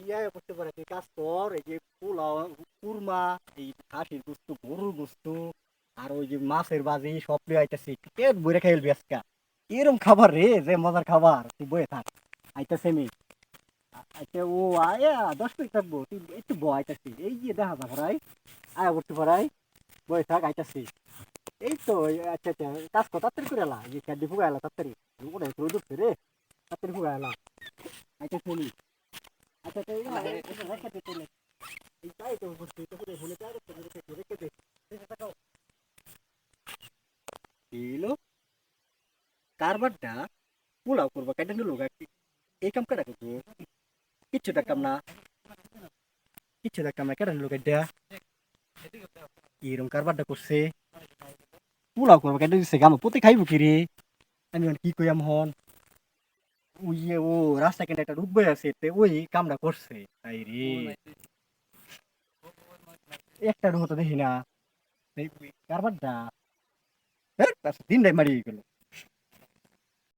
ইয়া করতে পারে তুই কাজ কর এই যে পোলাও কুরমা এই খাসির গোস্ত গরুর গোস্ত আর ওই যে মাছের বাজি সব লিয়ে আইতাছি পেট ভরে খাইলবি আজকা এরম খাবার রে যে মজার খাবার তুই বয়ে থাক আইতাছে আমি আচ্ছা ও আয়া 10 মিনিট থাকবো তুই একটু আইতাছি এই যে দেখা যা ভাই আয়া করতে পারাই বয়ে থাক আইতাছি এই তো আচ্ছা আচ্ছা কাজ কর তাড়াতাড়ি করে এলা যে ক্যাডি ফুগা এলা তাড়াতাড়ি ওটা রোদ উঠছে রে তাড়াতাড়ি ফুগা এলা আইতাছি আমি আচ্ছা আচ্ছা এটা রেখে দে তাহলে এই তাই তো করছি তো করে ভুলে যাবে তো রেখে দে রেখে থাকো এলো কারবারটা পোলাও করবো কেটে নিল এই কাম কেটে করবো কিচ্ছু দেখতাম না কিচ্ছু দেখতাম না কেটে নিল কেটে এরকম কারবারটা করছে পোলাও করবো কেটে দিচ্ছে গামা পোতে খাইবো কি রে আমি এখন কি কইয়াম হন ওই যে ও রাস্তা কেটে একটা রূপ বই আছে তে ওই কামটা করছে তাই রে একটা রূপ তো দেখি না কারবারটা দিনটাই মারিয়ে গেল